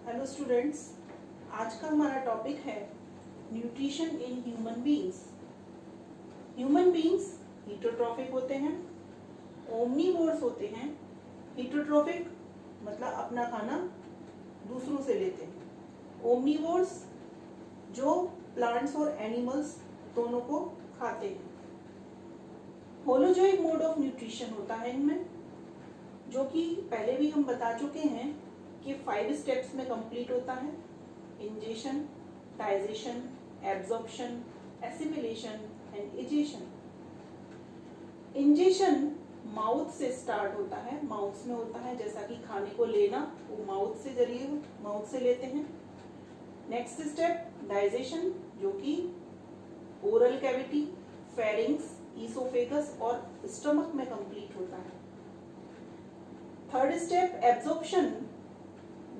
Hello students, आज का हमारा टॉपिक है nutrition in human beings. Human beings heterotrophic होते हैं, ओमनीवोर्स होते हैं। हीटरोट्रॉफिक मतलब अपना खाना दूसरों से लेते हैं, ओमनीवोर्स जो प्लांट्स और एनिमल्स दोनों को खाते हैं। होलोजोइक मोड ऑफ न्यूट्रिशन होता है इनमें, जो कि पहले भी हम बता चुके हैं कि 5 स्टेप्स में कंप्लीट होता है। Ingestion, digestion, absorption, assimilation and egestion. Ingestion mouth से स्टार्ट होता है, माउथ में होता है, जैसा कि खाने को लेना वो माउथ से जरिए माउथ से लेते हैं। नेक्स्ट स्टेप डाइजेशन, जो कि ओरल कैविटी, फेरिंग्स, ईसोफेगस और स्टमक में कंप्लीट होता है। थर्ड स्टेप एब्जॉर्प्शन,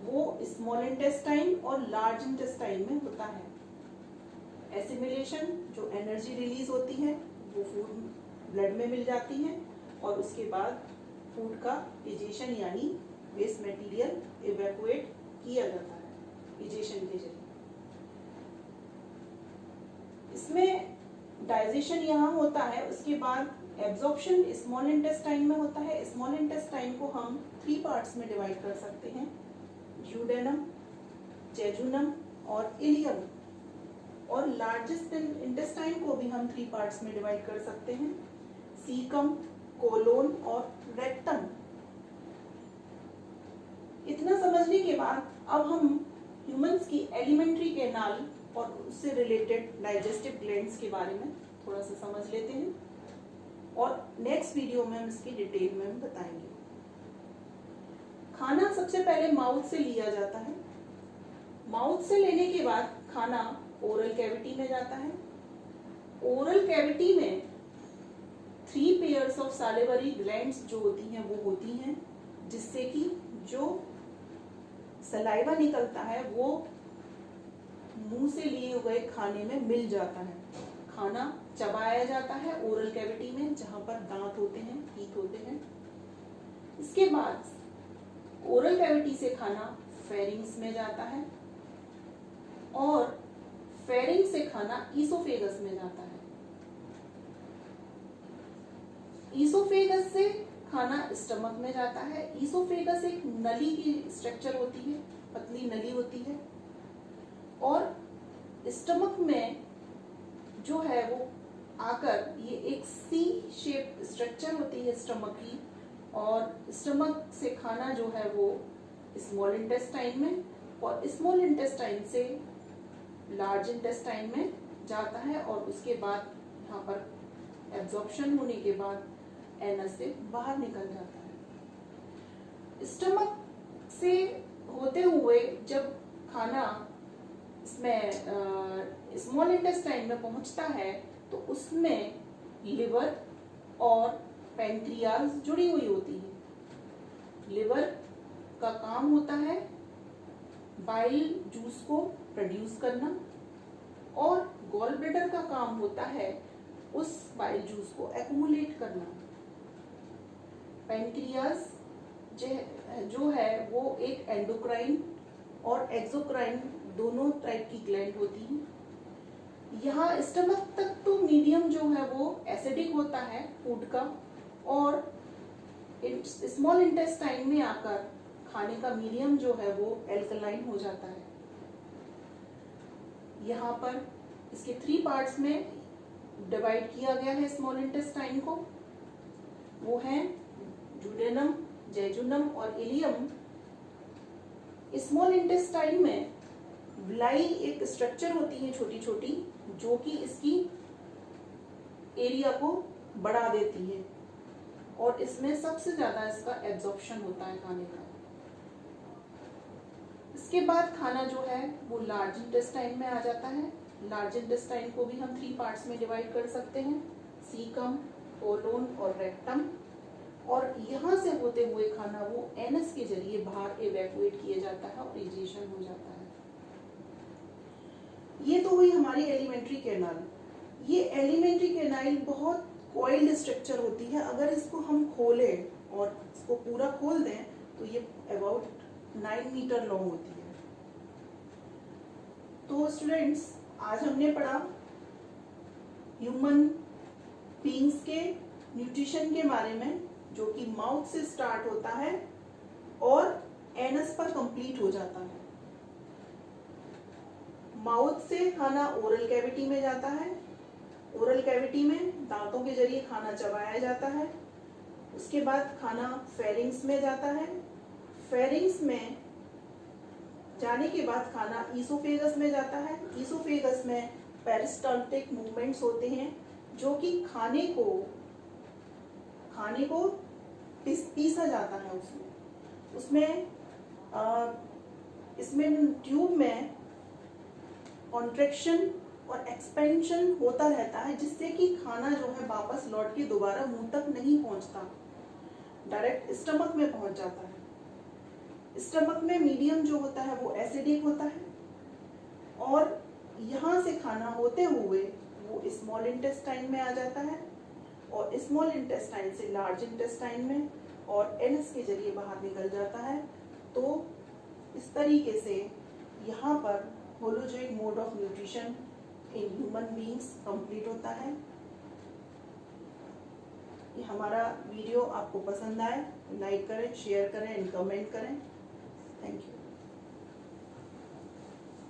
वो स्मॉल इंटेस्टाइन और लार्ज इंटेस्टाइन में होता है। एसिमिलेशन, जो एनर्जी रिलीज होती है वो फूड ब्लड में मिल जाती है और उसके बाद फूड का इजेशन यानी वेस्ट मटेरियल इवैक्यूएट किया जाता है इजेशन के जरिए। इसमें डाइजेशन यहाँ होता है, उसके बाद एब्जॉर्प्शन स्मॉल इंटेस्टाइन में होता है। स्मॉल इंटेस्टाइन को हम 3 पार्ट्स में डिवाइड कर सकते हैं, ड्यूडेनम, जेजुनम और इलियम। और लार्जेस्ट इंटेस्टाइन को भी हम 3 पार्ट्स में डिवाइड कर सकते हैं, सीकम, कोलोन और रेक्टम। इतना समझने के बाद अब हम ह्यूमंस की एलिमेंट्री कैनाल और उससे रिलेटेड डाइजेस्टिव ग्लैंड्स के बारे में थोड़ा सा समझ लेते हैं और नेक्स्ट वीडियो में हम इसकी डिटेल में बताएंगे। खाना सबसे पहले माउथ से लिया जाता है। माउथ से लेने के बाद खाना ओरल कैविटी में जाता है। ओरल कैविटी में 3 पेयर्स ऑफ सैलिवरी ग्लैंड्स जो होती हैं वो होती हैं, जिससे कि जो सलाइवा निकलता है वो मुंह से लिए हुए खाने में मिल जाता है। खाना चबाया जाता है ओरल कैविटी में, जहां पर दांत होते हैं, टीथ होते हैं। इसके बाद ओरल कैविटी से खाना फेरिंग्स में जाता है और फेरिंग्स से खाना ईसोफेगस में जाता है। ईसोफेगस से खाना स्टमक में जाता है। ईसोफेगस एक नली की स्ट्रक्चर होती है, पतली नली होती है और स्टमक में जो है वो आकर ये एक सी शेप स्ट्रक्चर होती है स्टमक की, और स्टमक से खाना जो है वो स्मॉल इंटेस्टाइन में और स्मॉल इंटेस्टाइन से लार्ज इंटेस्टाइन में जाता है और उसके बाद यहाँ पर एब्जॉर्प्शन होने के बाद एनस से बाहर निकल जाता है। स्टमक से होते हुए जब खाना इसमें स्मॉल इंटेस्टाइन में पहुंचता है तो उसमें लिवर और पैंक्रियाज जुड़ी हुई होती है। लिवर का काम होता है बाइल जूस को प्रोड्यूस करना और गॉल ब्लैडर का काम होता है उस बाइल जूस को एक्युमुलेट करना। पैंक्रियाज जो है वो एक एंडोक्राइन और एक्सोक्राइन दोनों टाइप की ग्लैंड होती है। यहाँ स्टमक तक तो मीडियम जो है वो एसिडिक होता है फूड का, और स्मॉल इंटेस्टाइन में आकर खाने का मीडियम जो है वो एल्कलाइन हो जाता है। यहाँ पर इसके 3 पार्ट्स में डिवाइड किया गया है स्मॉल इंटेस्टाइन को, वो है ड्यूडेनम, जेजुनम और इलियम। स्मॉल इंटेस्टाइन में विलाई एक स्ट्रक्चर होती है छोटी छोटी, जो कि इसकी एरिया को बढ़ा देती है और इसमें सबसे ज्यादा इसका एब्जॉर्प्शन होता है खाने का। इसके बाद खाना जो है वो लार्ज इंटेस्टाइन में आ जाता है। लार्ज इंटेस्टाइन को भी हम 3 पार्ट्स में डिवाइड कर सकते हैं, सीकम, कोलोन और रेक्टम। और यहाँ से होते हुए खाना वो एनस के जरिए बाहर इवैक्यूएट किया जाता है और इजेशन हो जाता है। ये तो हुई हमारी एलिमेंट्री कैनाल। ये एलिमेंट्री कैनाल बहुत कॉइल्ड स्ट्रक्चर होती है। अगर इसको हम खोलें और इसको पूरा खोल दें तो ये अबाउट 9 मीटर लॉन्ग होती है। तो स्टूडेंट्स, आज हमने पढ़ा ह्यूमन बीइंग्स के न्यूट्रिशन के बारे में, जो कि माउथ से स्टार्ट होता है और एनस पर कंप्लीट हो जाता है। माउथ से खाना ओरल कैविटी में जाता है, ओरल कैविटी में दांतों के जरिए खाना चबाया जाता है, उसके बाद खाना फेरिंग्स में जाता है, फेरिंग्स में जाने के बाद खाना ईसोफेगस में जाता है, ईसोफेगस में पेरिस्टाल्टिक मूवमेंट्स होते हैं जो कि खाने को पीसा जाता है उसमें इसमें ट्यूब में कॉन्ट्रैक्शन और एक्सपेंशन होता रहता है, जिससे कि खाना जो है वापस लौट के दोबारा मुंह तक नहीं पहुंचता, डायरेक्ट स्टमक में पहुंच जाता है। स्टमक में मीडियम जो होता है वो एसिडिक होता है और यहाँ से खाना होते हुए वो स्मॉल इंटेस्टाइन में आ जाता है और स्मॉल इंटेस्टाइन से लार्ज इंटेस्टाइन में और एनस के जरिए बाहर निकल जाता है। तो इस तरीके से यहाँ पर holozoic mode of nutrition in human beings complete होता है। ये हमारा वीडियो आपको पसंद आए, लाइक करें, शेयर करें एंड कमेंट करें। Thank you.